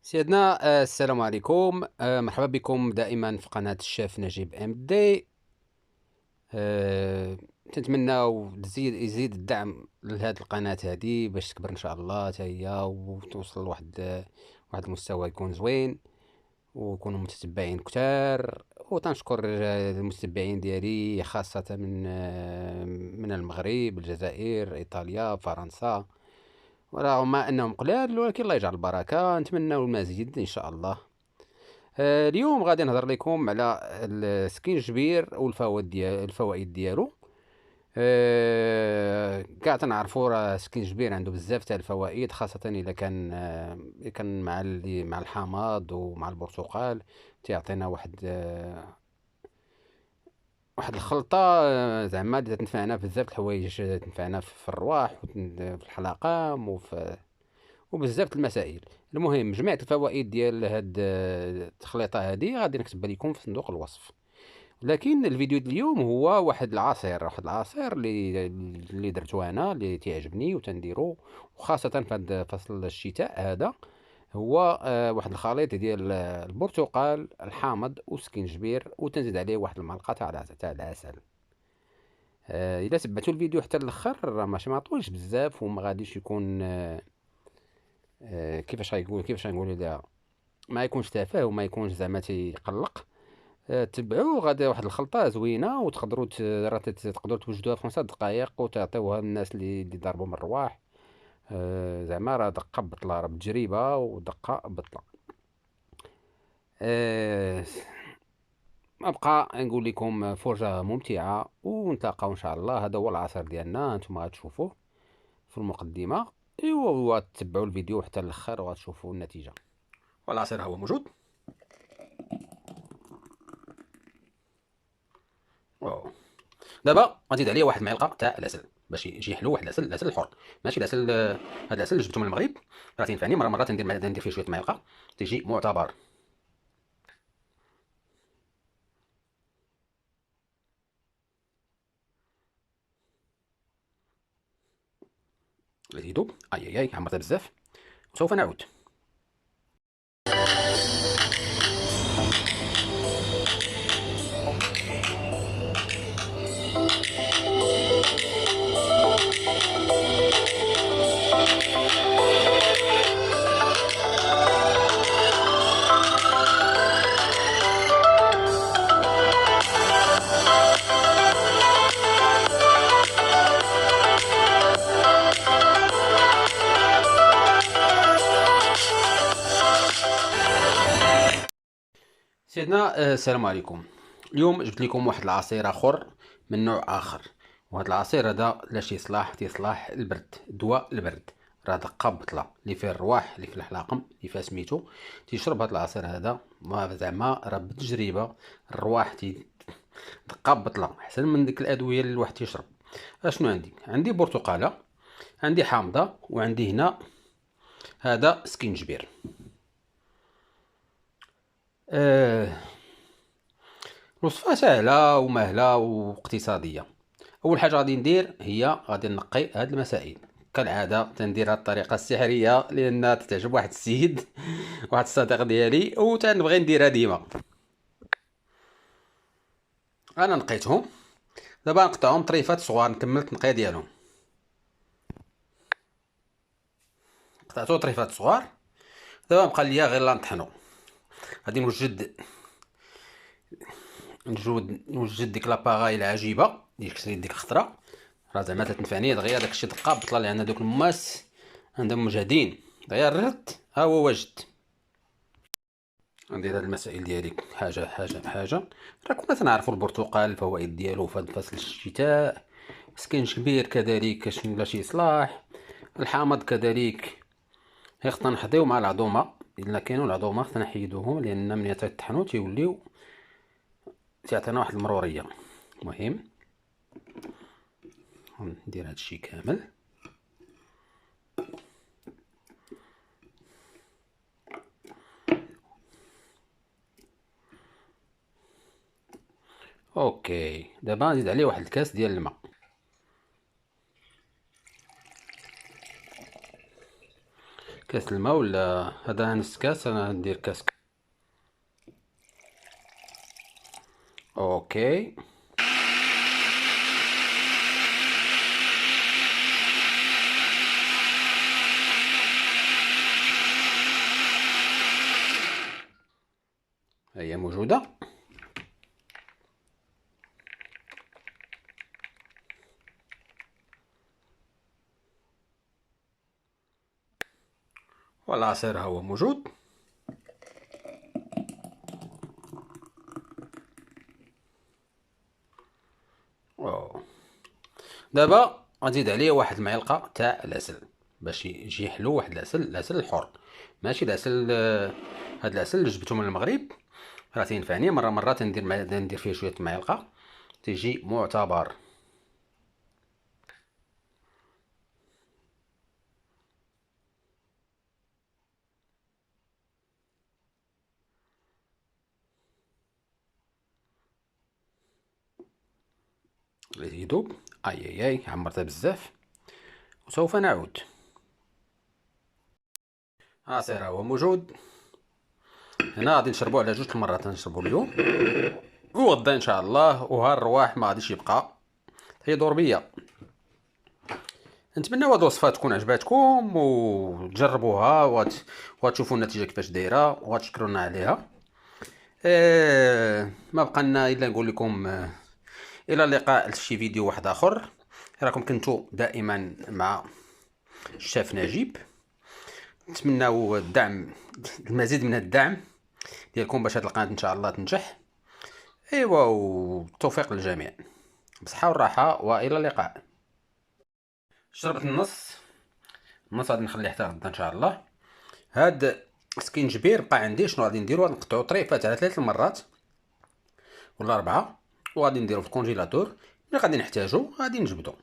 سيدنا السلام عليكم. مرحبا بكم دائما في قناة الشيف نجيب ام دي. آه، تنتمناو يزيد الدعم لهذه القناة هذه باش تكبر ان شاء الله حتى هي وتوصل لواحد المستوى يكون زوين ويكونوا متتبعين كتار. وتنشكر المتتبعين ديالي خاصة من المغرب، الجزائر، ايطاليا، فرنسا، ورغم انهم قلال ولكن الله يجعل البركة. نتمنى المزيد ان شاء الله. اليوم غادي نهضر لكم على السكينجبير والفوائد ديالو. كاع تنعرفوا راه السكينجبير عنده بزاف تاع الفوائد، خاصة اذا كان كان مع الحامض ومع البرتقال. تيعطينا واحد الخلطة، زعما اللي تنفعنا في بزاف د الحوايج، تنفعنا في الرواح في الحلاقة وبزاف د المسائل. المهم جميع الفوائد ديال هاد التخليطه هادي غادي نكتبها لكم في صندوق الوصف. لكن الفيديو ديال اليوم هو واحد العصير اللي درتو انا، اللي تيعجبني وتنديرو، وخاصه في هاد فصل الشتاء هذا. هو واحد الخليط ديال البرتقال، الحامض والسكينجبير، وتنزيد عليه واحد المعلقه تاع العسل. الا تبعتوا الفيديو حتى الاخر راه ماشي ما طولش بزاف وما غاديش يكون كيفاش غنقول لها، ما يكونش تافه وما يكونش زعما تيقلق. تبعوه غادي واحد الخلطه زوينه، وتقدروا راه تقدروا توجدوها في 5 دقائق وتعطيوها للناس اللي ضربوا من الرواح. زعما راه دقه بطله، راه بتجربه ودقه بطله. آه، ابقى نقول لكم فرجه ممتعه، ونتلاقاو ان شاء الله. هذا هو العصير ديالنا، انتم غتشوفوه في المقدمه. ايوا وتتبعوا الفيديو حتى الاخر وغتشوفوا النتيجه. والعصير هو موجود. واو. دابا غنزيد عليه واحد المعلقه تاع العسل باش يجي حلو. واحد العسل الحر، ماشي العسل. هذا العسل اللي جبته من المغرب راه تينفعني. مره ندير فيه شويه معلقه تيجي معتبر. يذوب. اي اي عمرته بزاف. سوف نعود. سيدنا السلام عليكم. اليوم جبت لكم واحد العصير اخر من نوع اخر. وهذا العصير هذا لاش تيصلاح البرد، دواء البرد. راه دقه بطله اللي فيه الرواح، اللي فيه الحلاقم، اللي فيه سميتو تيشرب هذا العصير هذا. زعما راه بالتجربه الرواح دقه بطله احسن من ديك الادويه اللي الواحد تيشرب. اشنو عندي برتقاله، عندي حامضه، وعندي هنا هذا سكينجبير. آه الوصفه سهله ومهله واقتصاديه. اول حاجه غادي ندير هي غادي نقي هاد المسائل. كالعاده تندير هاد الطريقه السحريه لان تعجب واحد السيد واحد الصديق ديالي وتنبغي نديرها ديما. انا نقيتهم، دابا نقطعهم طريفات صغار. نكمل التنقيه ديالهم. قطعتو طريفات صغار. دابا بقى ليا غير لا نطحنو. غادي نوجد ديك لاباغاي العجيبه ديك شريت ديك الخضره. راه زعما تتنفعني دغيا داكشي دقه بطله، لان دوك الماس عندهم مجهدين. دغيا ردت ها هو وجد. ندير هاد المسائل ديالي حاجه حاجه بحاجه. راه كنا تنعرفوا البرتقال الفوائد ديالو في هاد فصل الشتاء. سكينجبير كذلك شنو لا شي صلاح. الحامض كذلك خصنا نحضيو مع العظومه. الا كانوا العظومه خصنا نحيدوهم، لان ملي تيطحنوا تيوليو تيعطينا واحد المروريه. المهم ندير هادشي كامل. اوكي دابا نزيد عليه واحد الكاس ديال الماء. كاس الماء ولا هذا نص كاس، انا ندير كاس. اوكي. هي موجودة. والعصير هو موجود. أوه. دابا غنزيد عليه واحد المعلقه تاع العسل باش يجي حلو. واحد العسل الحر، ماشي العسل هاد العسل اللي جبتو من المغرب راه تينفعني. مره تندير فيه شويه معلقه تيجي معتبر. يذوب. اي اي عمرته بزاف وسوف نعود. عصير هو موجود هنا. غادي نشربو على جوج المرات، نشربو اليوم وغدا ان شاء الله. وها الرواح ما غاديش يبقى، هي دور بيا. نتمنى هاد الوصفه تكون عجباتكم وتجربوها وغتشوفوا النتيجه كيفاش دايره وغتشكرونا عليها. ما بقى لنا الا نقول لكم الى اللقاء في شي فيديو واحد اخر. راكم كنتو دائما مع الشيف نجيب. نتمناو الدعم، المزيد من الدعم ديالكم باش هاد القناه ان شاء الله تنجح. ايوا والتوفيق للجميع. بصحه والراحه والى اللقاء. شربت النص غادي نخليه حتى غدا ان شاء الله. هاد سكينجبير بقى عندي. شنو غادي نديرو؟ نقطعو طريفات على 3 المرات ولا 4 وغادي نديرو في الكونجيلاتور. ملي غادي نحتاجو غادي نجبدو.